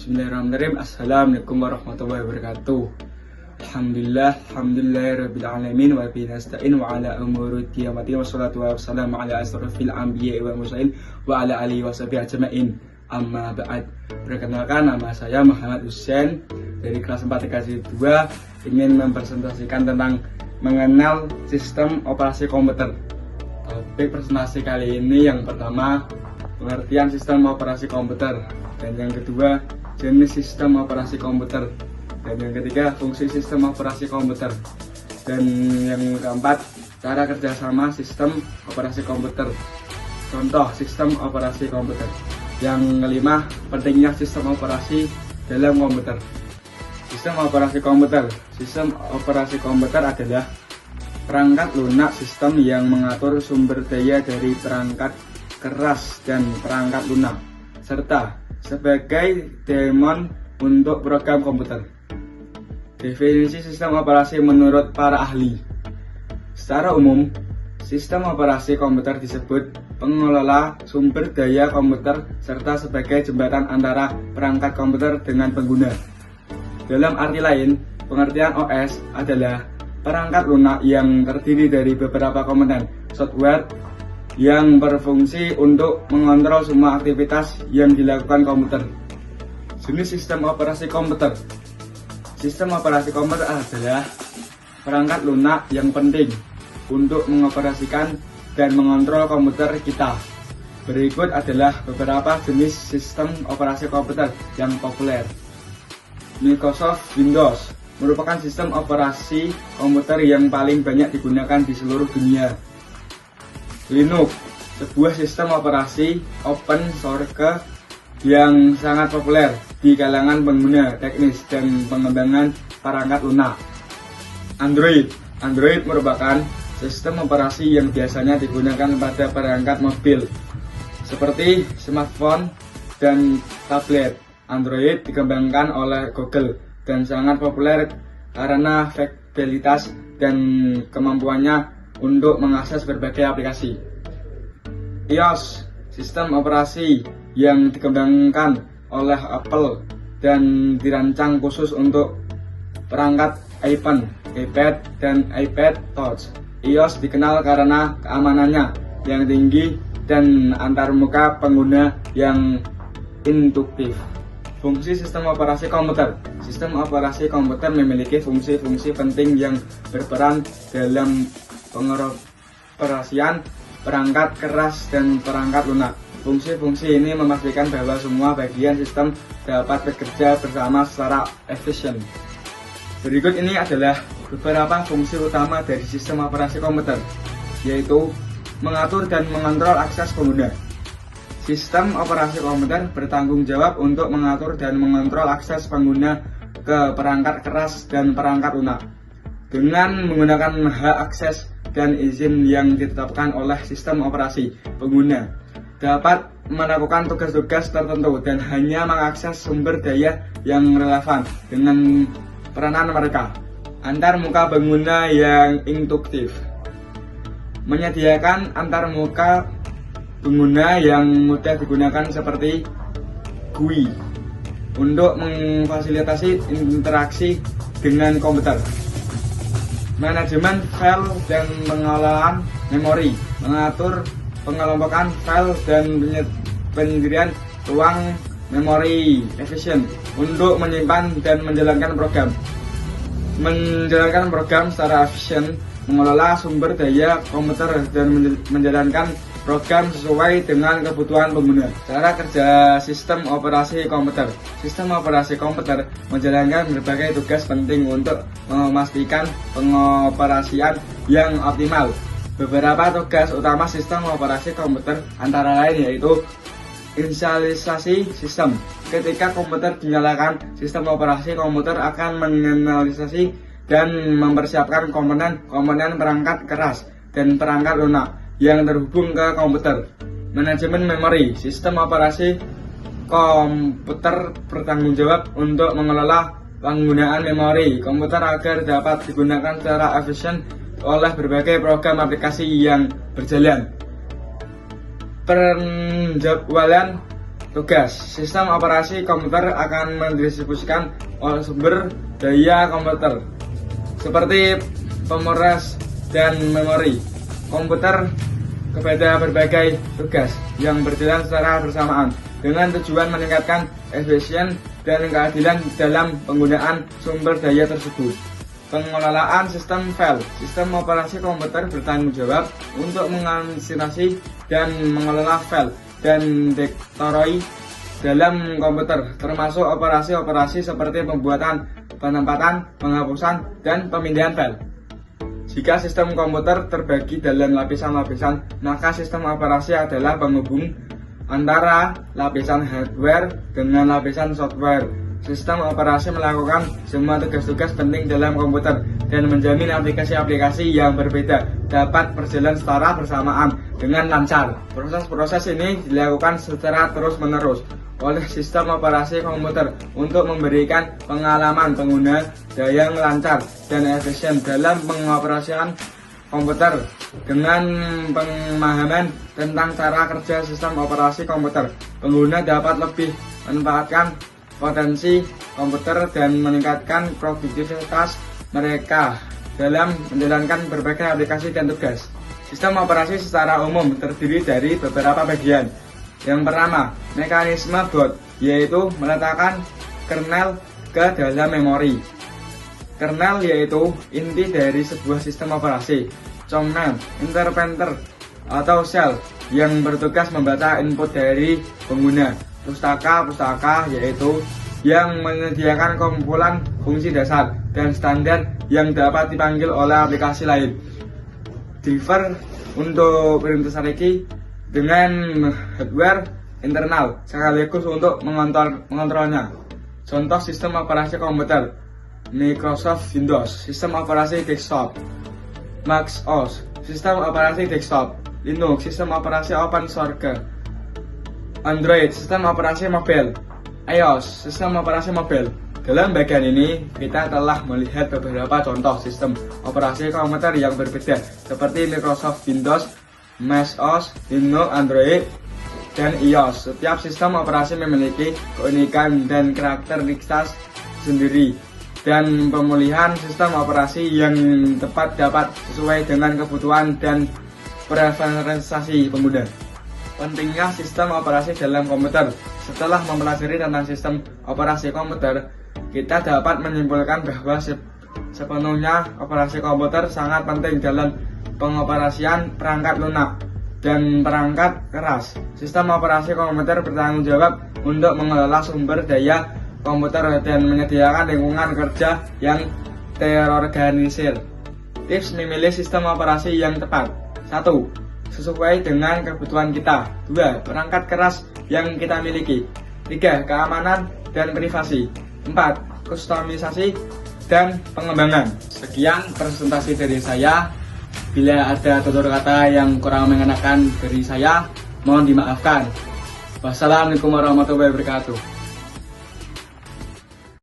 Bismillahirrahmanirrahim. Assalamualaikum warahmatullahi wabarakatuh. Alhamdulillahirabbil alamin wa bihi nasta'in wa ala umuri qiyamati wassalatu wassalamu ala asrofil anbiya'i wal mursalin wa ala alihi washabihi ajmain. Amma ba'd. Perkenalkan, nama saya Muhammad Hussein dari kelas 4 TKJ 2, ingin mempresentasikan tentang mengenal sistem operasi komputer. Topik presentasi kali ini yang pertama, pengertian sistem operasi komputer, dan yang kedua, jenis sistem operasi komputer, dan yang ketiga, fungsi sistem operasi komputer, dan yang keempat, cara kerjasama sistem operasi komputer, contoh sistem operasi komputer. Yang kelima, pentingnya sistem operasi dalam komputer. Sistem operasi komputer. Sistem operasi komputer adalah perangkat lunak sistem yang mengatur sumber daya dari perangkat keras dan perangkat lunak, serta sebagai daemon untuk program komputer. Definisi sistem operasi menurut para ahli. Secara umum, sistem operasi komputer disebut pengelola sumber daya komputer serta sebagai jembatan antara perangkat komputer dengan pengguna. Dalam arti lain, pengertian OS adalah perangkat lunak yang terdiri dari beberapa komponen software yang berfungsi untuk mengontrol semua aktivitas yang dilakukan komputer. Jenis sistem operasi komputer. Sistem operasi komputer adalah perangkat lunak yang penting untuk mengoperasikan dan mengontrol komputer kita. Berikut adalah beberapa jenis sistem operasi komputer yang populer. Microsoft Windows merupakan sistem operasi komputer yang paling banyak digunakan di seluruh dunia. Linux, sebuah sistem operasi open source yang sangat populer di kalangan pengguna teknis dan pengembangan perangkat lunak. Android merupakan sistem operasi yang biasanya digunakan pada perangkat mobil seperti smartphone dan tablet. Android dikembangkan oleh Google dan sangat populer karena fleksibilitas dan kemampuannya untuk mengakses berbagai aplikasi. iOS, sistem operasi yang dikembangkan oleh Apple dan dirancang khusus untuk perangkat iPhone, iPad, dan iPad Touch. iOS dikenal karena keamanannya yang tinggi dan antarmuka pengguna yang intuitif. Fungsi sistem operasi komputer. Sistem operasi komputer memiliki fungsi-fungsi penting yang berperan dalam pengoperasian perangkat keras dan perangkat lunak. Fungsi-fungsi ini memastikan bahwa semua bagian sistem dapat bekerja bersama secara efisien. Berikut ini adalah beberapa fungsi utama dari sistem operasi komputer, yaitu mengatur dan mengontrol akses pengguna. Sistem operasi komputer bertanggung jawab untuk mengatur dan mengontrol akses pengguna ke perangkat keras dan perangkat lunak dengan menggunakan hak akses dan izin yang ditetapkan oleh sistem operasi. Pengguna dapat melakukan tugas-tugas tertentu dan hanya mengakses sumber daya yang relevan dengan peranan mereka. Antarmuka pengguna yang intuitif menyediakan antarmuka pengguna yang mudah digunakan seperti GUI untuk memfasilitasi interaksi dengan komputer. Manajemen file dan pengelolaan memori, mengatur pengelompokan file dan penyendirian ruang memori efisien untuk menyimpan dan menjalankan program. Menjalankan program secara efisien, mengelola sumber daya komputer dan menjalankan program sesuai dengan kebutuhan pengguna. Cara kerja sistem operasi komputer. Sistem operasi komputer menjalankan berbagai tugas penting untuk memastikan pengoperasian yang optimal. Beberapa tugas utama sistem operasi komputer antara lain yaitu inisialisasi sistem. Ketika komputer dinyalakan, sistem operasi komputer akan menganalisasi dan mempersiapkan komponen perangkat keras dan perangkat lunak yang terhubung ke komputer. Manajemen memori. Sistem operasi komputer bertanggung jawab untuk mengelola penggunaan memori komputer agar dapat digunakan secara efisien oleh berbagai program aplikasi yang berjalan. Penjadwalan Tugas sistem operasi komputer akan mendistribusikan sumber daya komputer seperti pemrosesan dan memori komputer kepada berbagai tugas yang berjalan secara bersamaan dengan tujuan meningkatkan efisien dan keadilan dalam penggunaan sumber daya tersebut. Pengelolaan sistem file. Sistem operasi komputer bertanggung jawab untuk mengadministrasi dan mengelola file dan direktori dalam komputer, termasuk operasi-operasi seperti pembuatan, penempatan, penghapusan, dan pemindahan file. Jika sistem komputer terbagi dalam lapisan-lapisan, maka sistem operasi adalah penghubung antara lapisan hardware dengan lapisan software. Sistem operasi melakukan semua tugas-tugas penting dalam komputer dan menjamin aplikasi-aplikasi yang berbeda dapat berjalan secara bersamaan dengan lancar. Proses-proses ini dilakukan secara terus-menerus oleh sistem operasi komputer untuk memberikan pengalaman pengguna yang lancar dan efisien dalam pengoperasian komputer. Dengan pemahaman tentang cara kerja sistem operasi komputer, pengguna dapat lebih memanfaatkan potensi komputer dan meningkatkan produktivitas mereka dalam menjalankan berbagai aplikasi dan tugas. Sistem operasi secara umum terdiri dari beberapa bagian. Yang pertama, mekanisme boot, yaitu meletakkan kernel ke dalam memori. Kernel yaitu inti dari sebuah sistem operasi. Kernel, interpreter atau shell yang bertugas membaca input dari pengguna. Pustaka yaitu yang menyediakan kumpulan fungsi dasar dan standar yang dapat dipanggil oleh aplikasi lain. Driver untuk perintah strategi dengan hardware internal sekaligus untuk mengontrolnya. Contoh sistem operasi komputer: Microsoft Windows, sistem operasi desktop; Mac OS, sistem operasi desktop; Linux, sistem operasi open source; Android, sistem operasi mobile; iOS, sistem operasi mobile. Dalam bagian ini, kita telah melihat beberapa contoh sistem operasi komputer yang berbeda, seperti Microsoft Windows, Mac OS, Linux, Android, dan iOS. Setiap sistem operasi memiliki keunikan dan karakteristik sendiri, dan pemulihan sistem operasi yang tepat dapat sesuai dengan kebutuhan dan preferensi pengguna. Pentingnya sistem operasi dalam komputer. Setelah mempelajari tentang sistem operasi komputer, kita dapat menyimpulkan bahwa sepenuhnya operasi komputer sangat penting dalam pengoperasian perangkat lunak dan perangkat keras. Sistem operasi komputer bertanggung jawab untuk mengelola sumber daya komputer dan menyediakan lingkungan kerja yang terorganisir. Tips memilih sistem operasi yang tepat. 1. Sesuai dengan kebutuhan kita. 2. Perangkat keras yang kita miliki. 3. Keamanan dan privasi. 4. Kustomisasi dan pengembangan. Sekian presentasi dari saya. Bila ada tutur kata yang kurang mengenakan dari saya, mohon dimaafkan. Wassalamualaikum warahmatullahi wabarakatuh.